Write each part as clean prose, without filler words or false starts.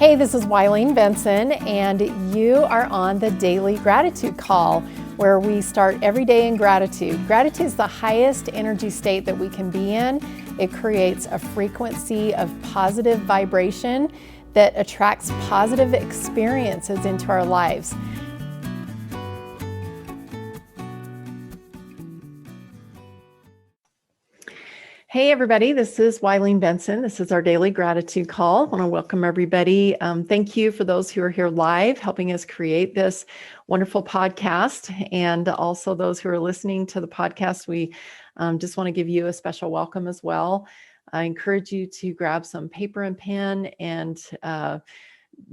Hey, this is Wileen Benson, and you are on the Daily Gratitude Call, where we start every day in gratitude. Gratitude is the highest energy state that we can be in. It creates a frequency of positive vibration that attracts positive experiences into our lives. Hey everybody, this is Wileen Benson. This is our Daily Gratitude Call. I want to welcome everybody. Thank you for those who are here live, helping us create this wonderful podcast. And also those who are listening to the podcast, we just want to give you a special welcome as well. I encourage you to grab some paper and pen and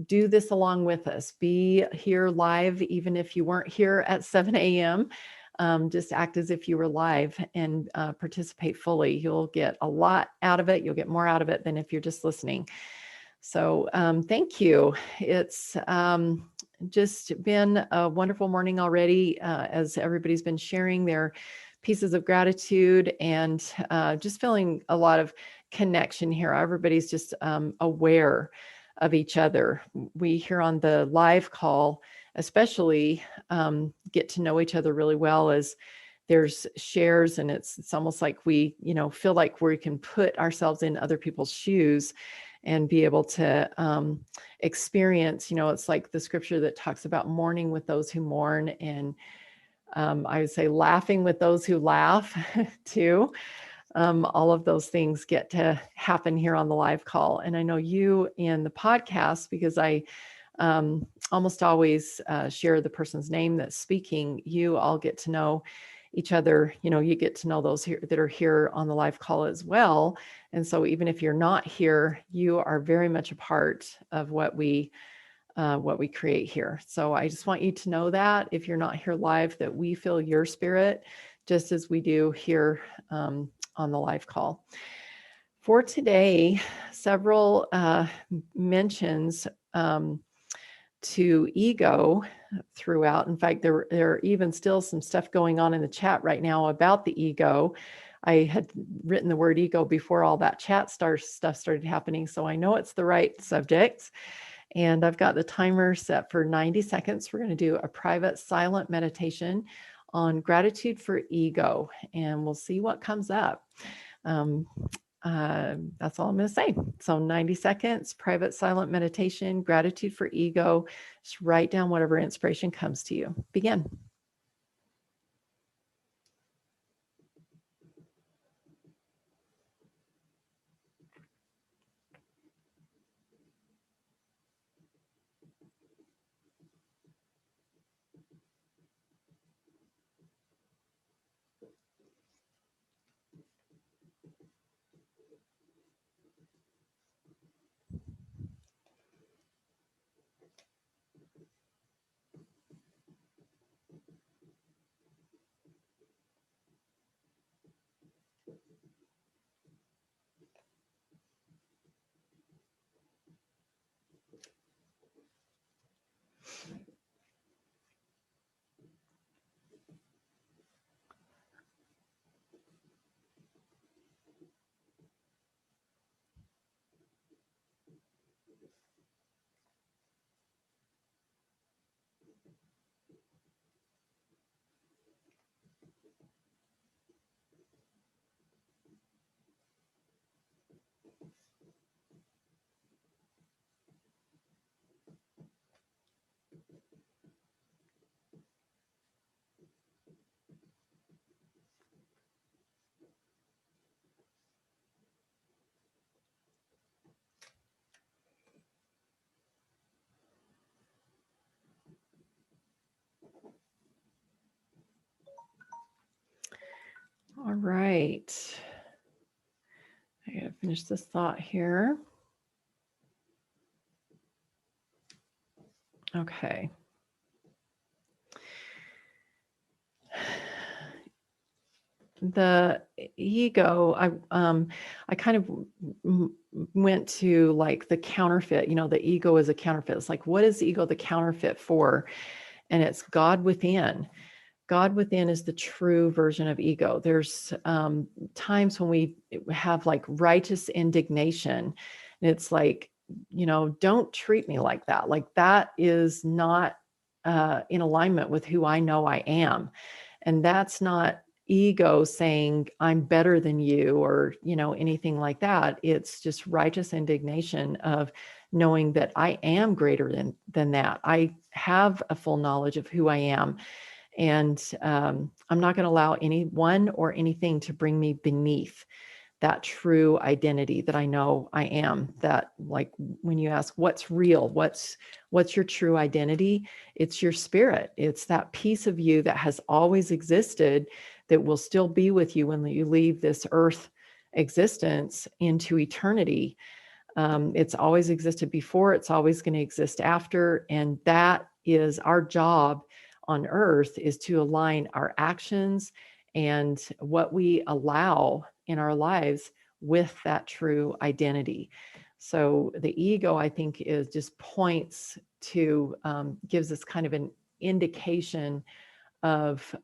do this along with us. Be here live, even if you weren't here at 7 a.m. Just act as if you were live and participate fully. You'll get a lot out of it. You'll get more out of it than if you're just listening. So thank you. It's just been a wonderful morning already, as everybody's been sharing their pieces of gratitude and just feeling a lot of connection here. Everybody's just aware of each other. We here on the live call especially get to know each other really well as there's shares, and it's almost like we, feel like we can put ourselves in other people's shoes and be able to experience, it's like the scripture that talks about mourning with those who mourn, and I would say laughing with those who laugh too. All of those things get to happen here on the live call. And I know you in the podcast, because I almost always share the person's name that's speaking, you all get to know each other. You get to know those here that are here on the live call as well. And so even if you're not here, you are very much a part of what we create here. So I just want you to know that if you're not here live, that we feel your spirit just as we do here on the live call. For today, several mentions to ego throughout. In fact, there are even still some stuff going on in the chat right now about the ego. I had written the word ego before all that chat stuff started happening, so I know it's the right subject. And I've got the timer set for 90 seconds. We're going to do a private silent meditation on gratitude for ego, and we'll see what comes up. That's all I'm going to say. So 90 seconds, private silent meditation, gratitude for ego. Just write down whatever inspiration comes to you. Begin. All right. I got to finish this thought here. Okay. The ego, I kind of went to like the counterfeit, the ego is a counterfeit. It's like, what is the ego the counterfeit for? And it's God within. God within is the true version of ego. There's times when we have like righteous indignation. And it's like don't treat me like that. Like that is not in alignment with who I know I am. And that's not ego saying I'm better than you or, anything like that. It's just righteous indignation of knowing that I am greater than that. I have a full knowledge of who I am. And I'm not going to allow anyone or anything to bring me beneath that true identity that I know I am. That, like, when you ask what's real, what's your true identity, it's your spirit. It's that piece of you that has always existed, that will still be with you when you leave this earth existence into eternity. It's always existed before, it's always going to exist after. And that is our job on earth, is to align our actions and what we allow in our lives with that true identity. So the ego, I think, is just points to, gives us kind of an indication of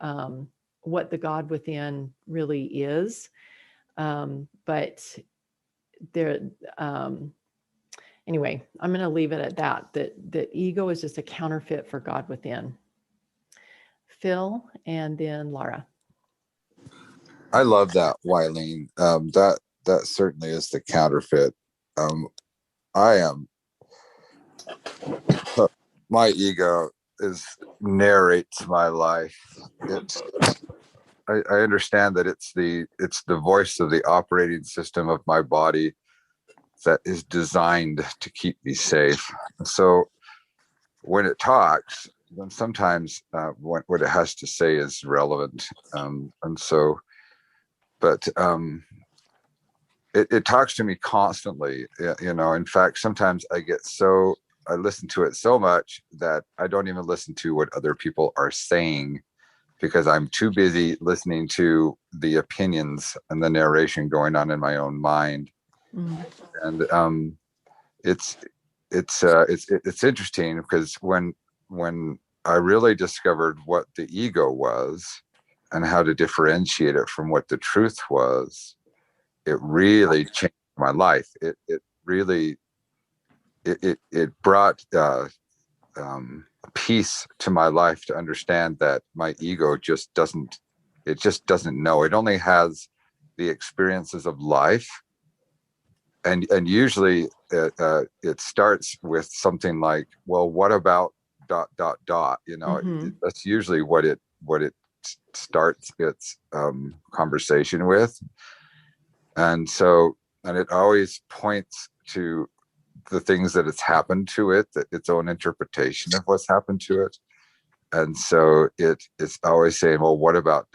what the God within really is. But there, anyway, I'm going to leave it at that, that ego is just a counterfeit for God within. Phil, and then Laura. I love that, Wileen. That certainly is the counterfeit. I am my ego narrates my life. I understand that it's the voice of the operating system of my body that is designed to keep me safe. So when it talks, then sometimes what it has to say is relevant, and so, but it talks to me constantly. In fact, sometimes I listen to it so much that I don't even listen to what other people are saying, because I'm too busy listening to the opinions and the narration going on in my own mind. Mm. And it's interesting, because when I really discovered what the ego was and how to differentiate it from what the truth was, it really changed my life. It really brought peace to my life, to understand that my ego just doesn't know. It only has the experiences of life, and usually it starts with something like, well, what about ... Mm-hmm. That's usually what it starts its conversation with. And it always points to the things that it's happened to it, that its own interpretation of what's happened to it. And so it's always saying, well, what about ...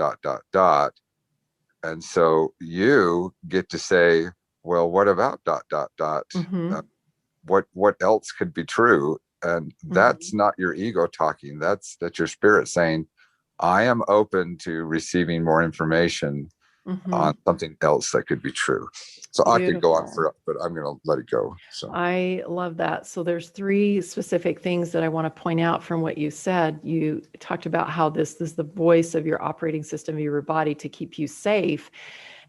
And so you get to say, well, what about ... Mm-hmm. What else could be true? And that's not your ego talking. That's your spirit saying, I am open to receiving more information on something else that could be true. So beautiful. I could go on for, but I'm going to let it go. So I love that. So there's 3 specific things that I want to point out from what you said. You talked about how this is the voice of your operating system of your body to keep you safe.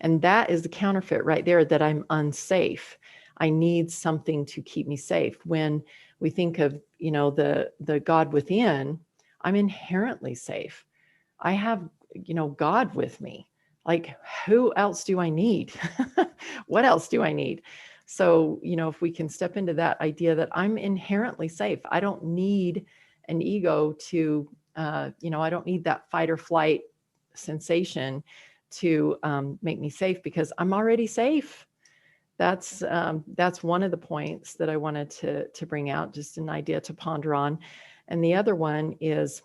And that is the counterfeit right there, that I'm unsafe. I need something to keep me safe. When we think of, the God within, I'm inherently safe. I have, God with me. Like, who else do I need? What else do I need? So, if we can step into that idea that I'm inherently safe, I don't need an ego to, I don't need that fight or flight sensation to make me safe, because I'm already safe. That's one of the points that I wanted to bring out, just an idea to ponder on. And the other one is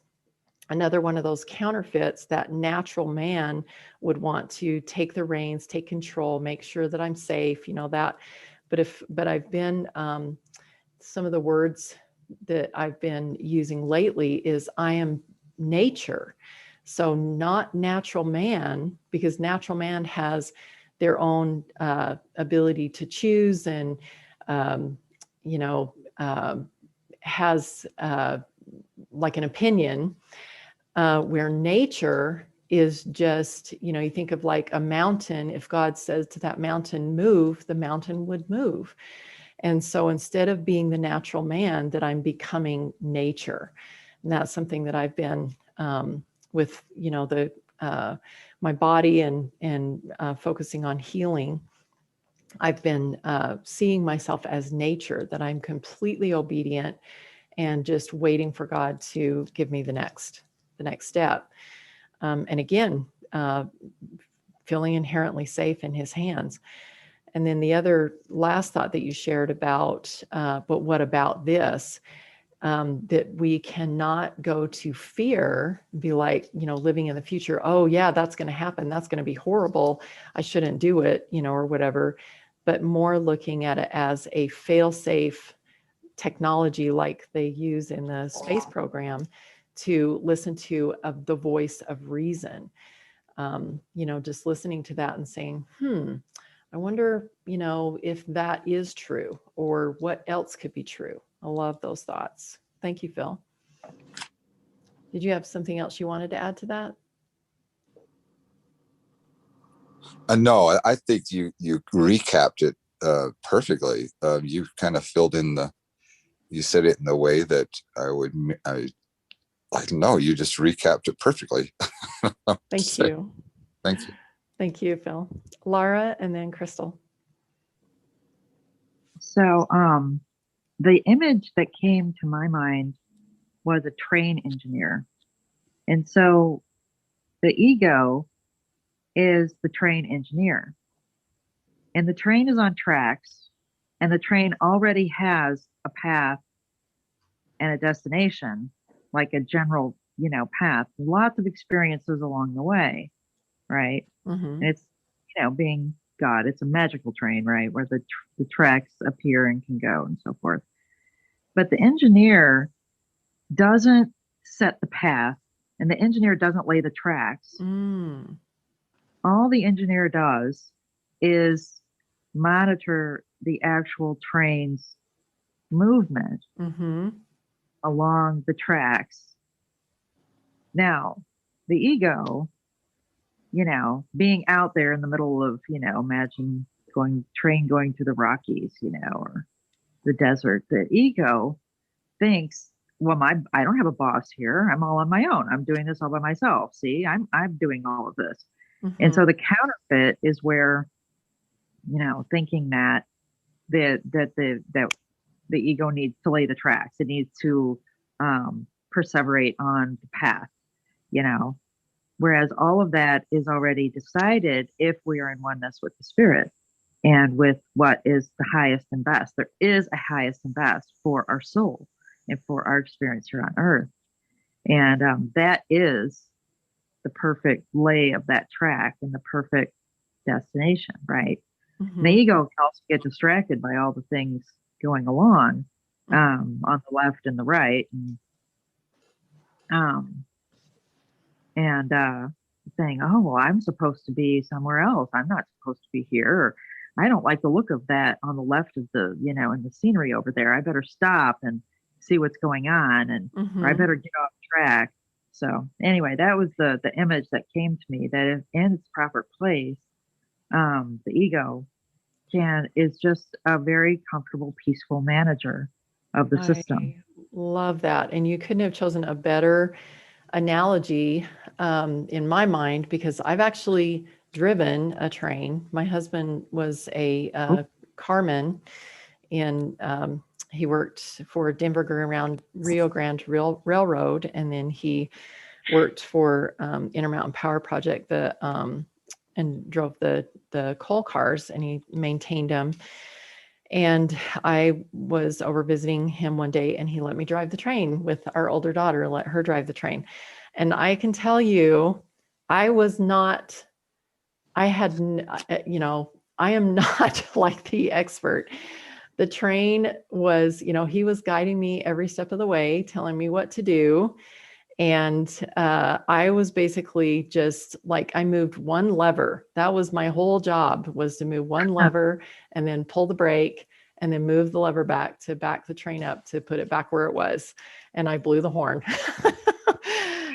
another one of those counterfeits that natural man would want to take the reins, take control, make sure that I'm safe, that. But I've been, some of the words that I've been using lately is I am nature. So not natural man, because natural man has their own ability to choose and, has like an opinion, where nature is just, you think of like a mountain. If God says to that mountain, move, the mountain would move. And so instead of being the natural man, that I'm becoming nature. And that's something that I've been with, the my body and focusing on healing. I've been seeing myself as nature, that I'm completely obedient and just waiting for God to give me the next step. And again, feeling inherently safe in His hands. And then the other last thought that you shared about, but what about this? That we cannot go to fear, be like, living in the future. Oh yeah, that's going to happen. That's going to be horrible. I shouldn't do it, or whatever. But more looking at it as a fail-safe technology like they use in the space program, to listen to the voice of reason. Just listening to that and saying, I wonder, if that is true, or what else could be true. I love those thoughts. Thank you, Phil. Did you have something else you wanted to add to that? No, I think you recapped it perfectly. You kind of filled in you said it in the way that I don't know, you just recapped it perfectly. Thank you. Thank you. Thank you, Phil. Laura, and then Crystal. So, the image that came to my mind was a train engineer. And so the ego is the train engineer. And the train is on tracks, and the train already has a path and a destination, like a general, path. Lots of experiences along the way, right? Mm-hmm. And it's, being God, it's a magical train, right? Where the tracks appear and can go and so forth. But the engineer doesn't set the path, and the engineer doesn't lay the tracks. All the engineer does is monitor the actual train's movement along the tracks. Now, the ego, being out there in the middle of, imagine train going through the Rockies, or the desert, the ego thinks, well, I don't have a boss here. I'm all on my own. I'm doing this all by myself. See, I'm doing all of this. And so the counterfeit is where, thinking that the ego needs to lay the tracks. It needs to perseverate on the path, whereas all of that is already decided if we are in oneness with the spirit and with what is the highest and best. There is a highest and best for our soul and for our experience here on earth. And that is the perfect lay of that track and the perfect destination, right? The ego can also get distracted by all the things going along on the left and the right, and saying, oh, well, I'm supposed to be somewhere else. I'm not supposed to be here. Or, I don't like the look of that on the left of the, in the scenery over there. I better stop and see what's going on, and or I better get off track. So anyway, that was the image that came to me, that in its proper place, the ego is just a very comfortable, peaceful manager of the system. Love that. And you couldn't have chosen a better analogy in my mind, because I've actually driven a train. My husband was a carman, and he worked for Denver around Rio Grande Railroad, and then he worked for Intermountain Power Project, and drove the coal cars, and he maintained them. And I was over visiting him one day, and he let me drive the train with our older daughter, let her drive the train. And I can tell you, I am not like the expert. The train was, he was guiding me every step of the way, telling me what to do. And I was basically just like, I moved one lever. That was my whole job, was to move one lever and then pull the brake and then move the lever back to back the train up to put it back where it was. And I blew the horn.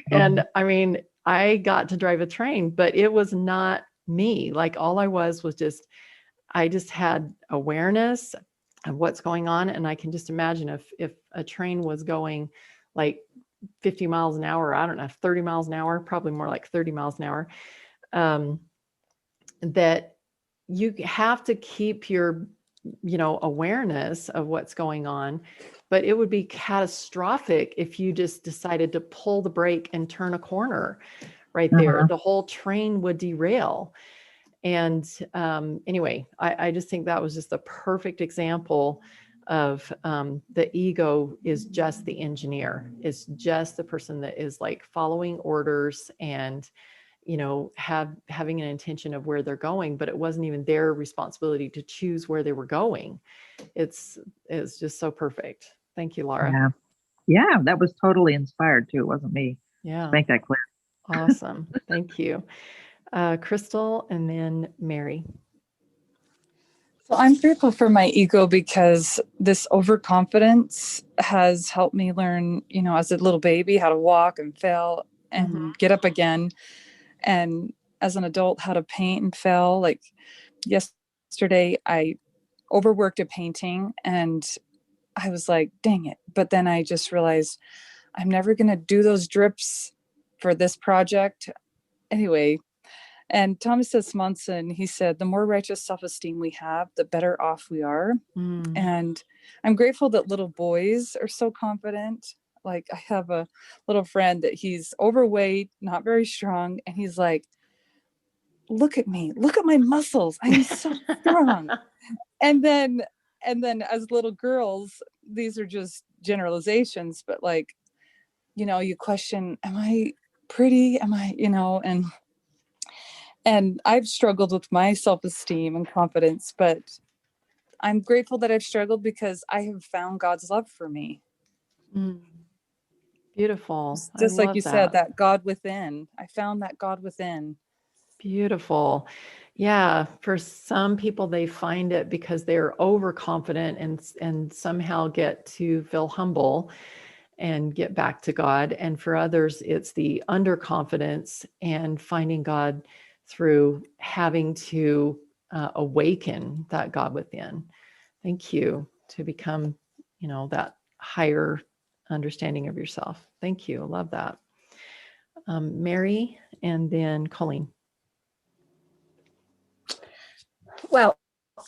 And I mean, I got to drive a train, but it was not me. Like, all I was just, I just had awareness, of what's going on. And I can just imagine if a train was going like 50 miles an hour, I don't know, 30 miles an hour, probably more like 30 miles an hour, that you have to keep your, awareness of what's going on. But it would be catastrophic if you just decided to pull the brake and turn a corner right there. The whole train would derail. And anyway, I just think that was just a perfect example of the ego is just the engineer, is just the person that is like following orders and, having an intention of where they're going, but it wasn't even their responsibility to choose where they were going. It's just so perfect. Thank you, Laura. Yeah. Yeah, that was totally inspired too. It wasn't me. Yeah. Just make that clear. Awesome. Thank you. Crystal and then Mary. So I'm grateful for my ego because this overconfidence has helped me learn, as a little baby, how to walk and fail and get up again. And as an adult, how to paint and fail. Like yesterday, I overworked a painting and I was like, dang it. But then I just realized I'm never going to do those drips for this project. Anyway, and Thomas S. Monson, he said, the more righteous self-esteem we have, the better off we are. And I'm grateful that little boys are so confident. Like I have a little friend that he's overweight, not very strong. And he's like, look at me, look at my muscles. I'm so strong. And then as little girls, these are just generalizations, but like, you question, am I pretty? Am I, and I've struggled with my self-esteem and confidence, but I'm grateful that I've struggled because I have found God's love for me. Beautiful. Just like you said, that God within. I found that God within. Beautiful. Yeah. For some people, they find it because they're overconfident and somehow get to feel humble and get back to God. And for others, it's the underconfidence and finding God through having to awaken that God within. Thank you, to become, that higher understanding of yourself. Thank you. I love that. Mary and then Colleen. Well,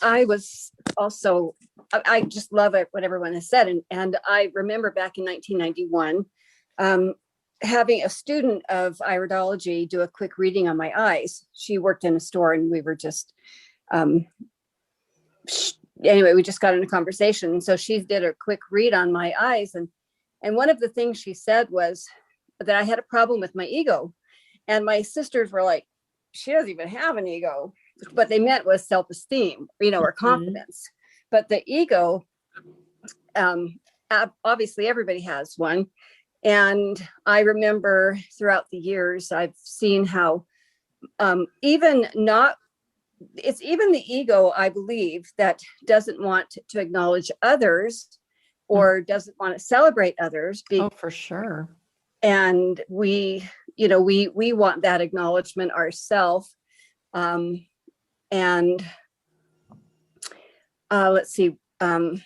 I was also, I just love it, what everyone has said. And I remember back in 1991, having a student of iridology do a quick reading on my eyes. She worked in a store and we were just, anyway, we just got in a conversation. And so she did a quick read on my eyes. And one of the things she said was that I had a problem with my ego. And my sisters were like, she doesn't even have an ego. What they meant was self-esteem, or confidence. But the ego, obviously everybody has one. And I remember throughout the years, I've seen how it's even the ego, I believe, that doesn't want to acknowledge others or doesn't want to celebrate others. Oh, for sure. And we want that acknowledgement ourselves. And let's see, I'm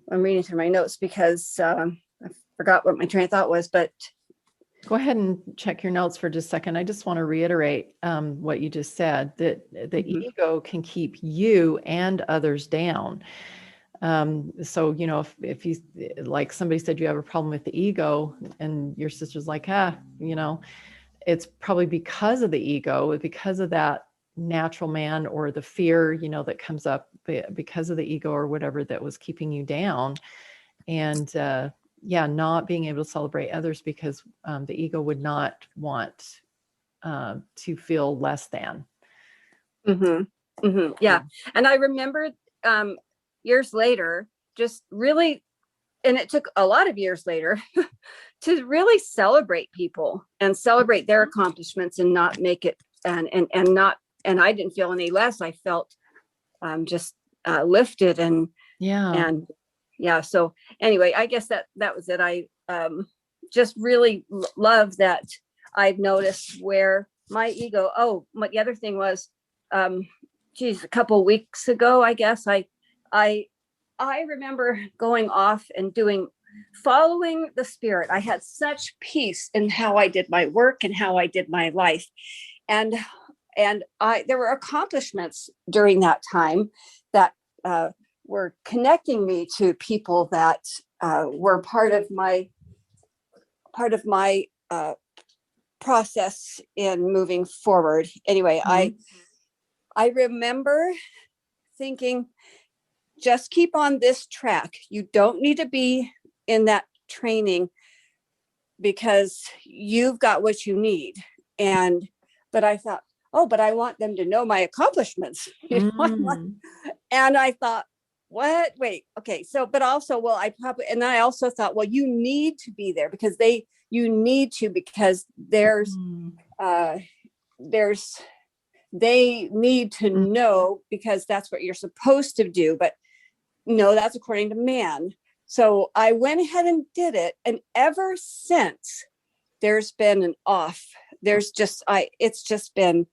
reading through my notes because I forgot what my train of thought was, but go ahead and check your notes for just a second. I just want to reiterate what you just said, that the ego can keep you and others down. So, if you, like somebody said, you have a problem with the ego and your sister's like, it's probably because of the ego, because of that natural man or the fear, that comes up because of the ego or whatever that was keeping you down. And not being able to celebrate others because the ego would not want to feel less than. Yeah. And I remember years later, just really, and it took a lot of years later to really celebrate people and celebrate their accomplishments and not make it and I didn't feel any less. I felt just lifted and so anyway, I guess that was it. I just really love that I've noticed where my ego, the other thing was, a couple weeks ago, I guess I I remember going off and following the Spirit. I had such peace in how I did my work and how I did my life. And there were accomplishments during that time that were connecting me to people that were part of my process in moving forward. Anyway, I remember thinking, just keep on this track. You don't need to be in that training because you've got what you need. But I thought, oh, but I want them to know my accomplishments. And I thought, what? Wait, okay. So, but also, well, I also thought, well, you need to be there because they need to know because that's what you're supposed to do. But no, that's according to man. So I went ahead and did it. And ever since, there's been an off. It's just been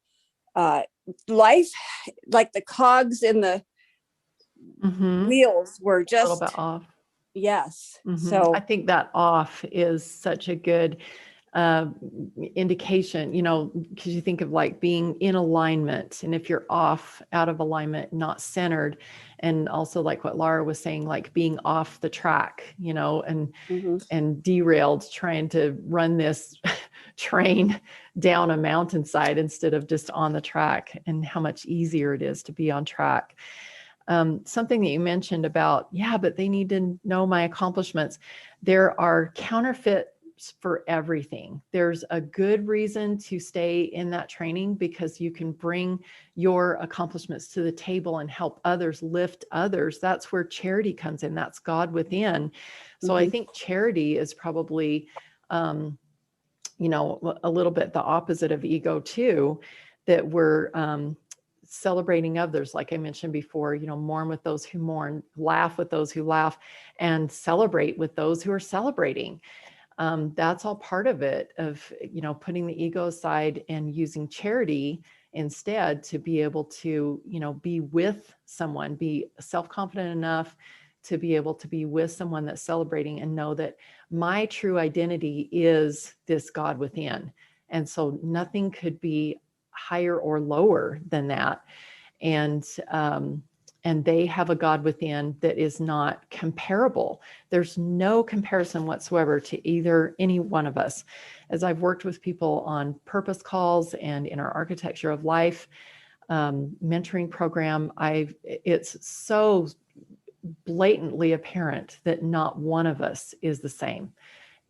life, like the cogs in the wheels were just a little bit off. Yes. So I think that off is such a good indication, because you think of like being in alignment, and if you're off, out of alignment, not centered, and also like what Laura was saying, like being off the track, and derailed, trying to run this train down a mountainside instead of just on the track, and how much easier it is to be on track. Something that you mentioned about, but they need to know my accomplishments. There are counterfeits for everything. There's a good reason to stay in that training because you can bring your accomplishments to the table and help others, lift others. That's where charity comes in. That's God within. So I think charity is probably, a little bit the opposite of ego too, that we're, celebrating others. Like I mentioned before, mourn with those who mourn, laugh with those who laugh, and celebrate with those who are celebrating. That's all part of it, of, putting the ego aside and using charity instead to be able to, be with someone, be self-confident enough to be able to be with someone that's celebrating and know that my true identity is this God within. And so nothing could be higher or lower than that. And they have a God within that is not comparable. There's no comparison whatsoever to any one of us. As I've worked with people on purpose calls and in our architecture of life mentoring program, it's so blatantly apparent that not one of us is the same.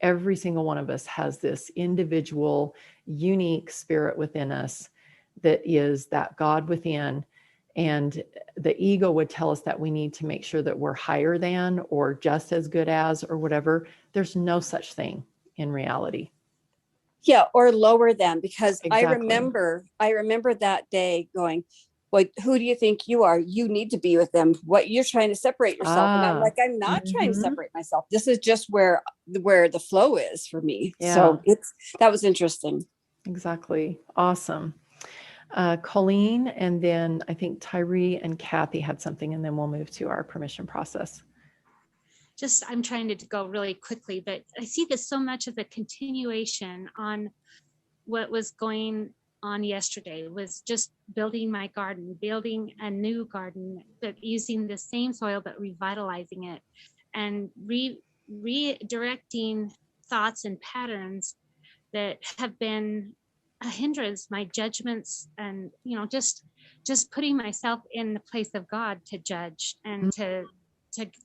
Every single one of us has this individual, unique spirit within us that is that God within. And the ego would tell us that we need to make sure that we're higher than or just as good as or whatever. There's no such thing in reality. Yeah, or lower than, because Exactly. I remember that day going, well, who do you think you are? You need to be with them. What, you're trying to separate yourself. And I'm like, I'm not trying to separate myself. This is just where the flow is for me. Yeah. So that was interesting. Exactly. Awesome. Colleen, and then I think Tyree and Kathy had something, and then we'll move to our permission process. I'm trying to go really quickly, but I see this so much as a continuation on what was going on yesterday, was just building my garden, building a new garden, but using the same soil, but revitalizing it and redirecting thoughts and patterns that have been a hindrance, my judgments, and just putting myself in the place of God to judge and to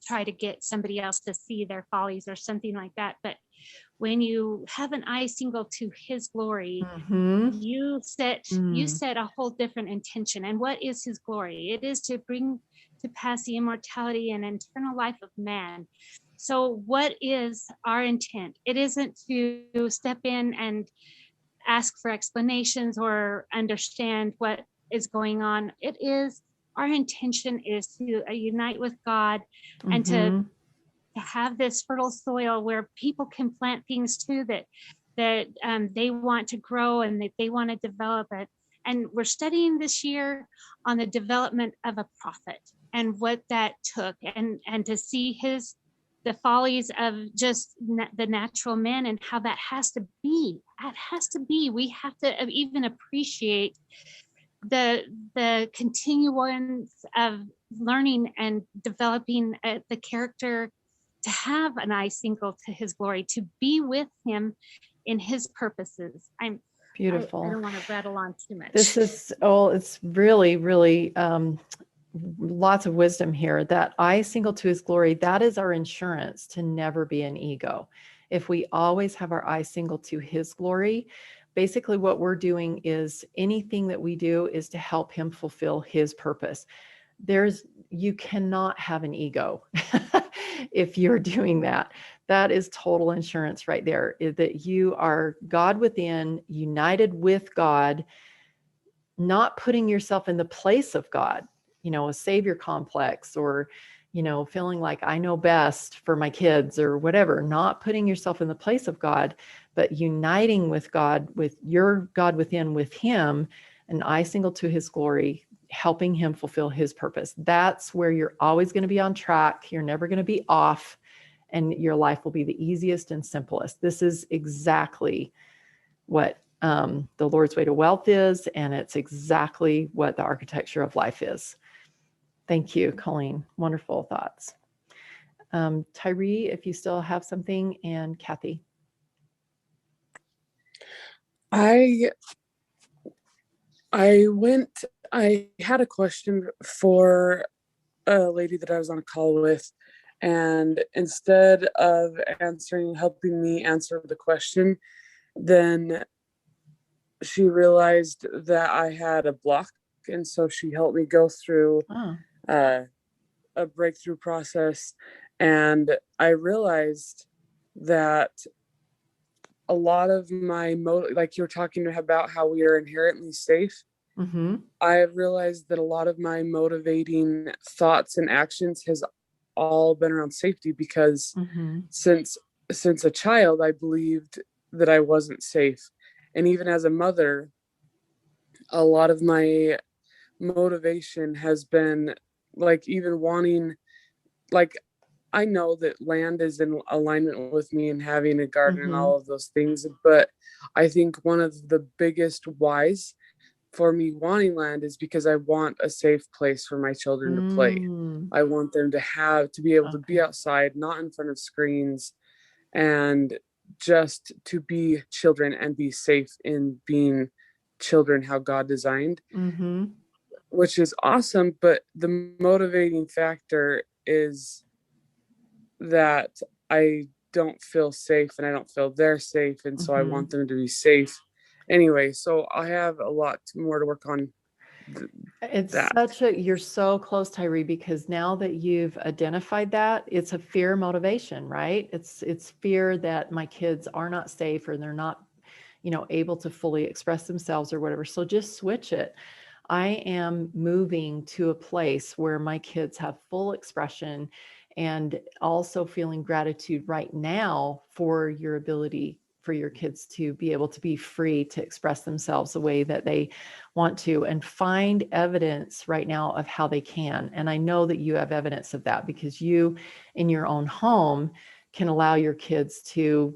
try to get somebody else to see their follies or something like that. But when you have an eye single to his glory, you set a whole different intention. And what is his glory? It is to bring to pass the immortality and eternal life of man. So what is our intent? It isn't to step in and ask for explanations or understand what is going on. Our intention is to unite with God and to have this fertile soil where people can plant things too that they want to grow and that they want to develop it. And we're studying this year on the development of a prophet. and what that took, and to see the follies of just the natural man, and how that has to be. We have to even appreciate the continuance of learning and developing the character, to have an eye single to his glory, to be with him in his purposes. Beautiful. I don't want to rattle on too much. This is, it's really, really lots of wisdom here. That eye single to his glory, that is our insurance to never be an ego. If we always have our eye single to his glory, basically what we're doing is anything that we do is to help him fulfill his purpose. You cannot have an ego if you're doing that. That is total insurance right there, is that you are God within, united with God, not putting yourself in the place of God, a savior complex, or, feeling like I know best for my kids or whatever, not putting yourself in the place of God, but uniting with God, with your God within, with him, and eye single to his glory, helping him fulfill his purpose. That's where you're always going to be on track. You're never going to be off, and your life will be the easiest and simplest. This is exactly what the Lord's way to wealth is, and it's exactly what the architecture of life is. Thank you, Colleen. Wonderful thoughts. Tyree, if you still have something, and Kathy. I had a question for a lady that I was on a call with, and instead of helping me answer the question, then she realized that I had a block, and so she helped me go through a breakthrough process. And I realized that a lot of my like you were talking about how we are inherently safe. Mm-hmm. I have realized that a lot of my motivating thoughts and actions has all been around safety, because since a child, I believed that I wasn't safe. And even as a mother, a lot of my motivation has been like even wanting, like, I know that land is in alignment with me and having a garden and all of those things. But I think one of the biggest whys for me wanting land is because I want a safe place for my children to play. I want them to be able to be outside, not in front of screens, and just to be children and be safe in being children how God designed, which is awesome. But the motivating factor is that I don't feel safe, and I don't feel they're safe, and so I want them to be safe anyway. So I have a lot more to work on. You're so close, Tyree, because now that you've identified that, it's a fear motivation, right? It's fear that my kids are not safe, or they're not, able to fully express themselves or whatever. So just switch it. I am moving to a place where my kids have full expression, and also feeling gratitude right now for your ability for your kids to be able to be free to express themselves the way that they want to, and find evidence right now of how they can. And I know that you have evidence of that, because you in your own home can allow your kids to,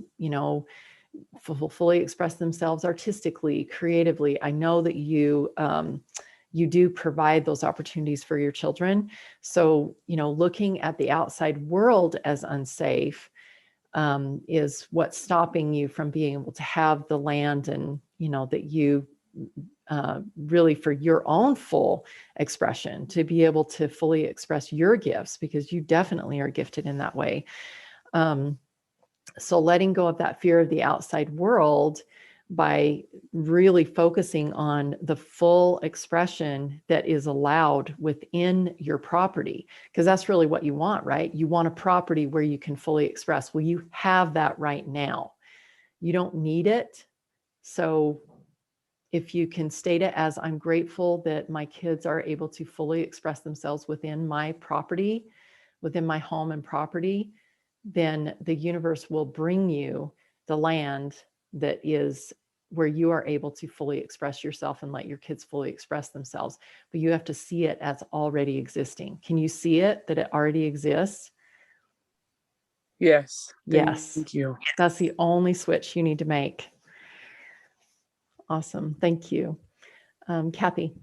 fully express themselves artistically, creatively. I know that you do provide those opportunities for your children. So, looking at the outside world as unsafe is what's stopping you from being able to have the land, and, that you really, for your own full expression, to be able to fully express your gifts, because you definitely are gifted in that way. So letting go of that fear of the outside world by really focusing on the full expression that is allowed within your property, because that's really what you want, right? You want a property where you can fully express. Well, you have that right now. You don't need it. So if you can state it as, I'm grateful that my kids are able to fully express themselves within my property, within my home and property, then the universe will bring you the land that is where you are able to fully express yourself and let your kids fully express themselves. But you have to see it as already existing. Can you see it, that it already exists? Yes. Yes. Thank you. That's the only switch you need to make. Awesome. Thank you. Kathy.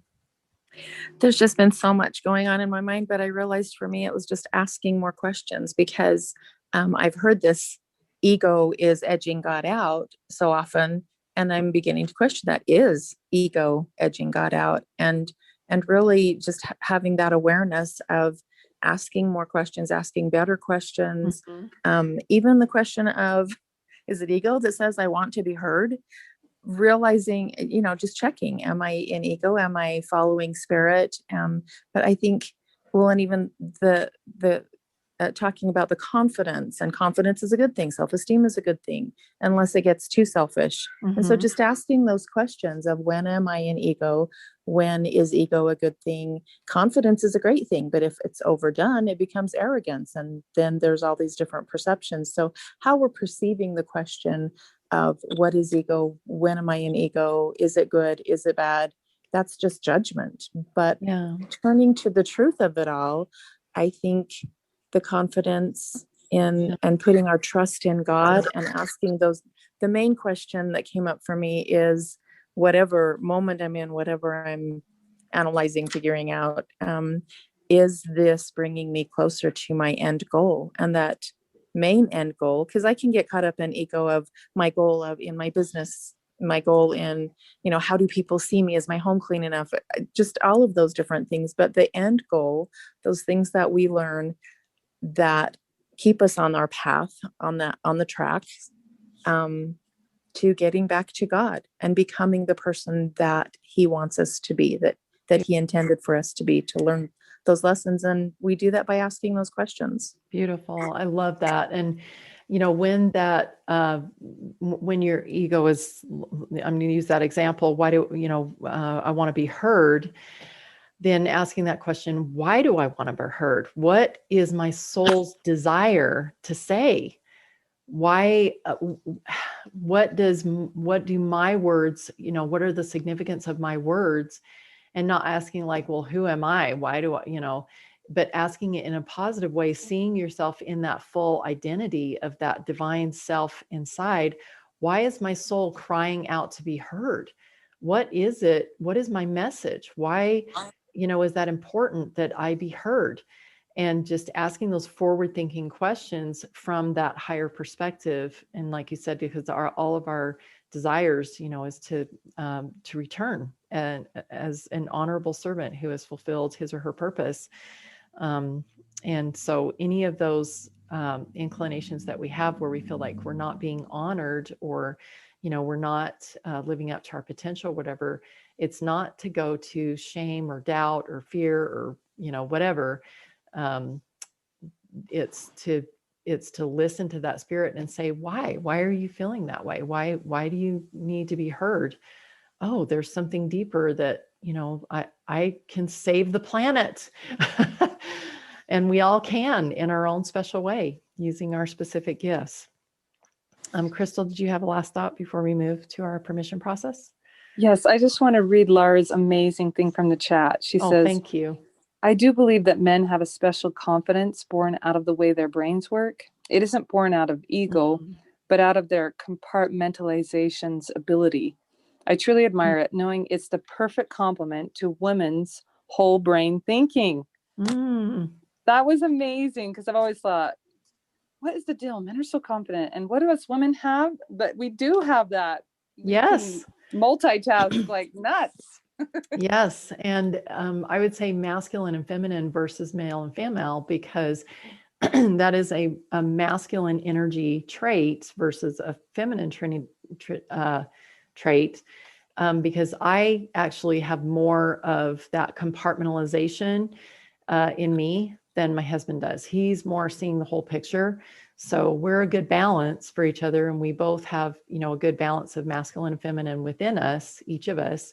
There's just been so much going on in my mind, but I realized for me, it was just asking more questions because I've heard this ego is edging God out so often. And I'm beginning to question that, is ego edging God out? And really just having that awareness of asking more questions, asking better questions. Even the question of, is it ego that says I want to be heard? Realizing, just checking, am I in ego? Am I following spirit? But I think, well, and even the talking about the confidence, and confidence is a good thing. Self-esteem is a good thing, unless it gets too selfish. And so just asking those questions of, when am I in ego? When is ego a good thing? Confidence is a great thing, but if it's overdone, it becomes arrogance. And then there's all these different perceptions. So how we're perceiving the question of what is ego? When am I in ego? Is it good? Is it bad? That's just judgment. But turning to the truth of it all, I think the confidence in and putting our trust in God and asking those, the main question that came up for me is, whatever moment I'm in, whatever I'm analyzing, figuring out, is this bringing me closer to my end goal? And that main end goal, because I can get caught up in ego of my goal of in my business, my goal in, how do people see me? Is my home clean enough? Just all of those different things. But the end goal, those things that we learn that keep us on our path, on the track, to getting back to God and becoming the person that He wants us to be, that He intended for us to be, to learn those lessons. And we do that by asking those questions. Beautiful. I love that. And, when your ego is, I'm going to use that example, why do, I want to be heard? Then asking that question, why do I want to be heard? What is my soul's desire to say? Why, what do my words, what are the significance of my words? And not asking like, well, who am I? Why do I, but asking it in a positive way, seeing yourself in that full identity of that divine self inside. Why is my soul crying out to be heard? What is it? What is my message? Why, is that important that I be heard? And just asking those forward thinking questions from that higher perspective. And like you said, because all of our desires, is to return and as an honorable servant who has fulfilled his or her purpose. And so any of those inclinations that we have where we feel like we're not being honored, or, we're not living up to our potential, whatever, it's not to go to shame or doubt or fear or, whatever. It's to listen to that spirit and say, why are you feeling that way? Why do you need to be heard? Oh, there's something deeper that, I can save the planet. And we all can in our own special way using our specific gifts. Crystal, did you have a last thought before we move to our permission process? Yes, I just want to read Laura's amazing thing from the chat. She says, thank you. I do believe that men have a special confidence born out of the way their brains work. It isn't born out of ego, but out of their compartmentalization's ability. I truly admire it, knowing it's the perfect complement to women's whole brain thinking. That was amazing, because I've always thought, what is the deal? Men are so confident. And what do us women have? But we do have that. Yes. Multitask like nuts. Yes. And I would say masculine and feminine versus male and female, because that is a masculine energy trait versus a feminine trait. Because I actually have more of that compartmentalization in me than my husband does. He's more seeing the whole picture. So we're a good balance for each other. And we both have, a good balance of masculine and feminine within us, each of us.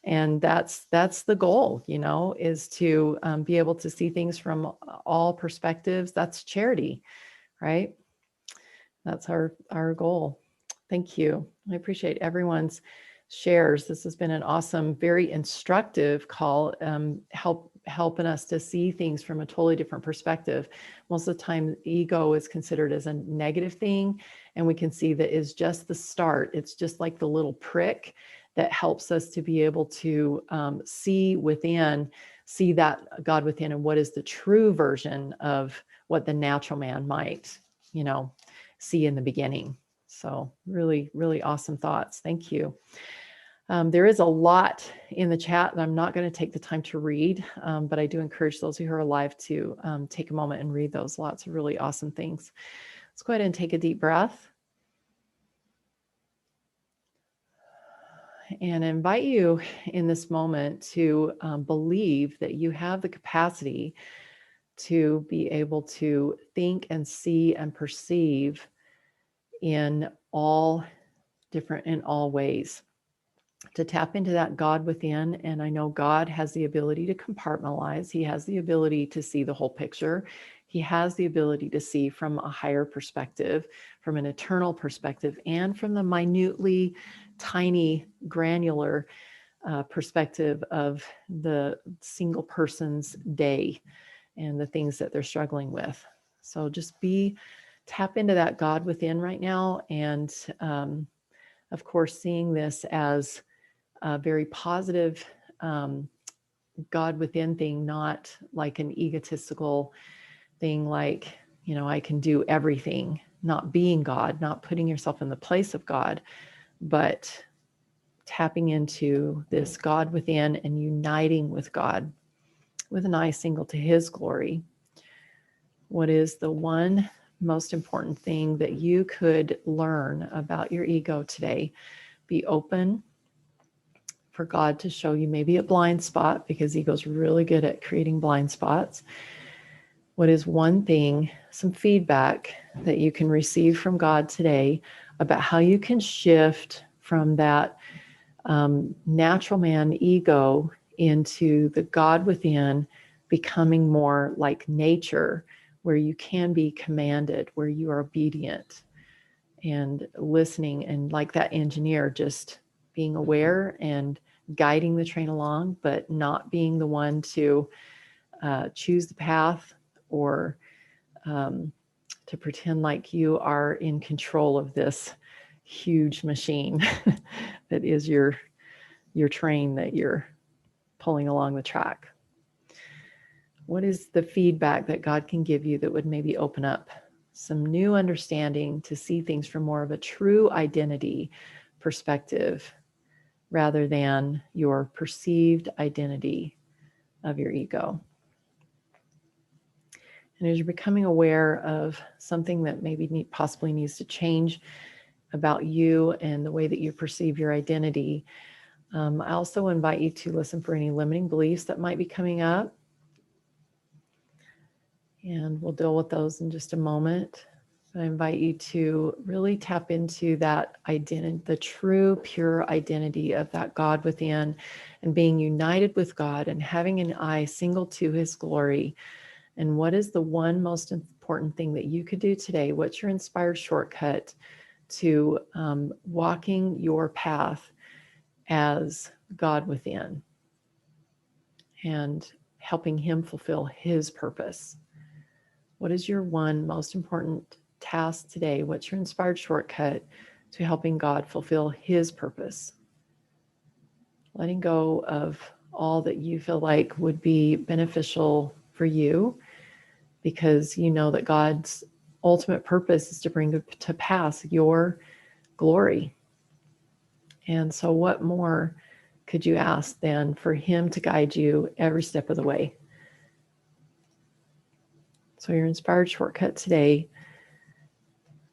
And that's the goal, is to be able to see things from all perspectives. That's charity, right? That's our goal. Thank you. I appreciate everyone's shares. This has been an awesome, very instructive call, helping us to see things from a totally different perspective. Most of the time, ego is considered as a negative thing, and we can see that is just the start. It's just like the little prick that helps us to be able to see within, see that God within, and what is the true version of what the natural man might, see in the beginning. So really, really awesome thoughts. Thank you. There is a lot in the chat that I'm not going to take the time to read, but I do encourage those who are alive to take a moment and read those. Lots of really awesome things. Let's go ahead and take a deep breath and invite you in this moment to believe that you have the capacity to be able to think and see and perceive in all ways, to tap into that God within. And I know God has the ability to compartmentalize. He has the ability to see the whole picture. He has the ability to see from a higher perspective, from an eternal perspective, and from the minutely tiny granular perspective of the single person's day and the things that they're struggling with. So just tap into that God within right now. And of course, seeing this as a very positive God within thing, not like an egotistical thing, like, I can do everything, not being God, not putting yourself in the place of God, but tapping into this God within and uniting with God with an eye single to his glory. What is the one most important thing that you could learn about your ego today? Be open for God to show you maybe a blind spot, because ego's really good at creating blind spots. What is one thing, some feedback that you can receive from God today about how you can shift from that natural man ego into the God within, becoming more like nature, where you can be commanded, where you are obedient and listening, and like that engineer, just being aware and guiding the train along, but not being the one to choose the path or to pretend like you are in control of this huge machine that is your train that you're pulling along the track. What is the feedback that God can give you that would maybe open up some new understanding to see things from more of a true identity perspective, rather than your perceived identity of your ego? And as you're becoming aware of something that maybe possibly needs to change about you and the way that you perceive your identity, I also invite you to listen for any limiting beliefs that might be coming up. And we'll deal with those in just a moment. I invite you to really tap into that identity, the true, pure identity of that God within, and being united with God and having an eye single to his glory. And what is the one most important thing that you could do today? What's your inspired shortcut to walking your path as God within and helping him fulfill his purpose? What is your one most important task today? What's your inspired shortcut to helping God fulfill his purpose? Letting go of all that you feel like would be beneficial for you, because you know that God's ultimate purpose is to bring to pass your glory. And so what more could you ask than for him to guide you every step of the way? So your inspired shortcut today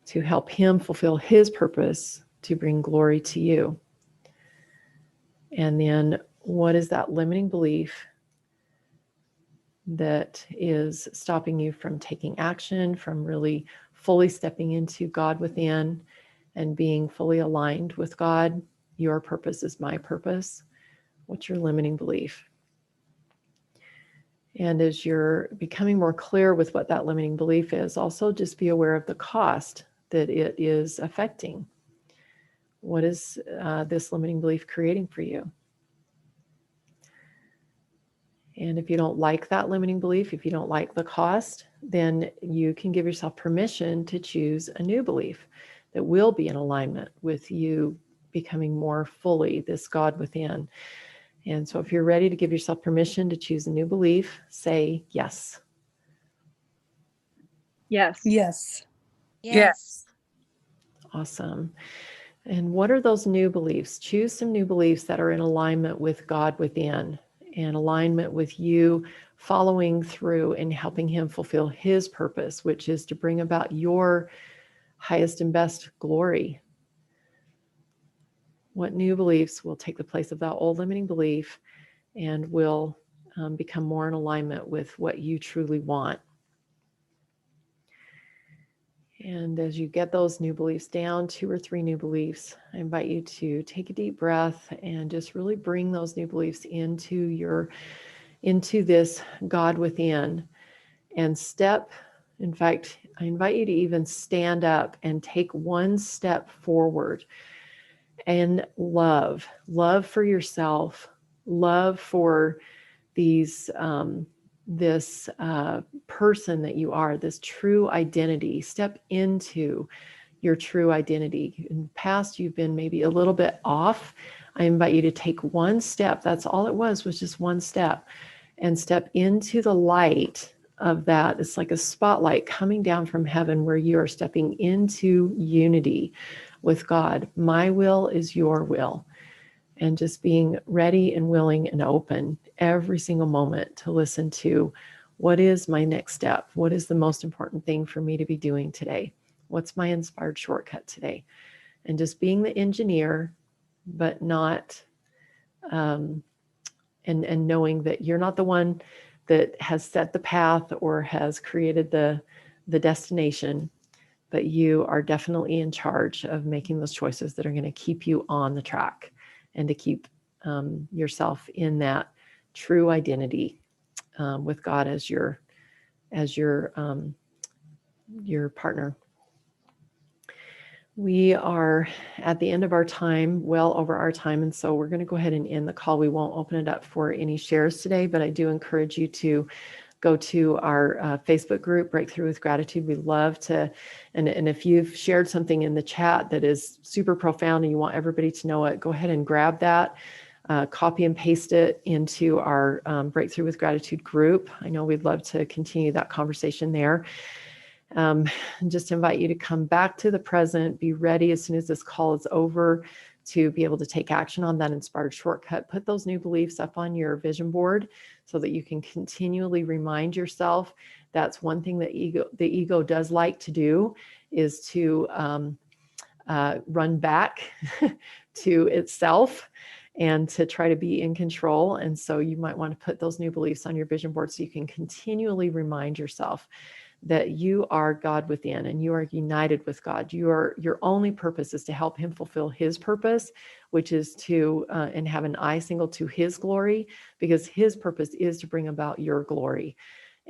to help him fulfill his purpose to bring glory to you. And then what is that limiting belief that is stopping you from taking action, from really fully stepping into God within and being fully aligned with God? Your purpose is my purpose. What's your limiting belief? And as you're becoming more clear with what that limiting belief is, also just be aware of the cost that it is affecting. What is this limiting belief creating for you? And if you don't like that limiting belief, if you don't like the cost, then you can give yourself permission to choose a new belief that will be in alignment with you becoming more fully this God within. And so if you're ready to give yourself permission to choose a new belief, say yes. Yes. Yes. Yes. Awesome. And what are those new beliefs? Choose some new beliefs that are in alignment with God within, and alignment with you following through and helping him fulfill his purpose, which is to bring about your highest and best glory. What new beliefs will take the place of that old limiting belief and will become more in alignment with what you truly want? And as you get those new beliefs down, 2 or 3 new beliefs, I invite you to take a deep breath and just really bring those new beliefs into this God within, and in fact, I invite you to even stand up and take one step forward, and love for yourself, love for this person that you are, this true identity. Step into your true identity. In the past, you've been maybe a little bit off. I invite you to take one step. That's all it was just one step, and step into the light of that. It's like a spotlight coming down from heaven where you are stepping into unity with God. My will is your will. And just being ready and willing and open every single moment to listen to, what is my next step? What is the most important thing for me to be doing today? What's my inspired shortcut today? And just being the engineer, but not, and knowing that you're not the one that has set the path or has created the destination, but you are definitely in charge of making those choices that are going to keep you on the track and to keep yourself in that true identity with God as your partner. We are at the end of our time, well over our time, and so we're going to go ahead and end the call. We won't open it up for any shares today, but I do encourage you to go to our Facebook group, Breakthrough with Gratitude. We love to, and if you've shared something in the chat that is super profound and you want everybody to know it, go ahead and grab that, copy and paste it into our Breakthrough with Gratitude group. I know we'd love to continue that conversation there. And just invite you to come back to the present, be ready as soon as this call is over to be able to take action on that inspired shortcut. Put those new beliefs up on your vision board so that you can continually remind yourself. That's one thing that the ego does like to do, is to run back to itself and to try to be in control. And so you might want to put those new beliefs on your vision board so you can continually remind yourself that you are God within and you are united with God. Your only purpose is to help him fulfill his purpose, which is to and have an eye single to his glory, because his purpose is to bring about your glory.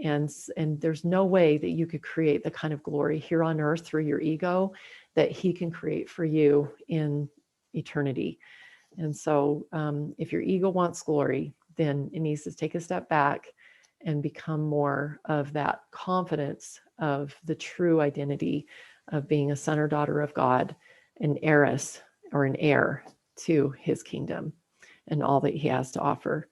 And there's no way that you could create the kind of glory here on earth through your ego that he can create for you in eternity. And so if your ego wants glory, then it needs to take a step back and become more of that confidence of the true identity of being a son or daughter of God, an heiress or an heir to his kingdom and all that he has to offer.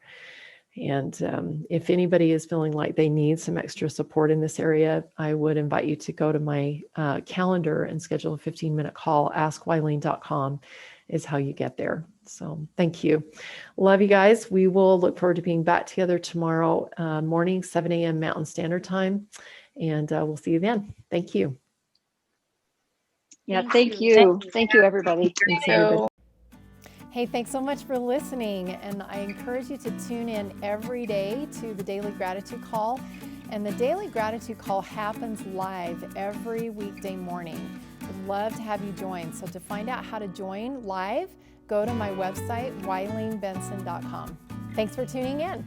And if anybody is feeling like they need some extra support in this area, I would invite you to go to my calendar and schedule a 15-minute call. AskWileen.com is how you get there. So thank you. Love you guys. We will look forward to being back together tomorrow morning, 7 a.m. Mountain Standard Time. And we'll see you then. Thank you. Yeah, thank you. Thank you, everybody. Thanks, everybody. Hey, thanks so much for listening. And I encourage you to tune in every day to the Daily Gratitude Call. And the Daily Gratitude Call happens live every weekday morning. I'd love to have you join. So to find out how to join live, go to my website, WileenBenson.com. Thanks for tuning in.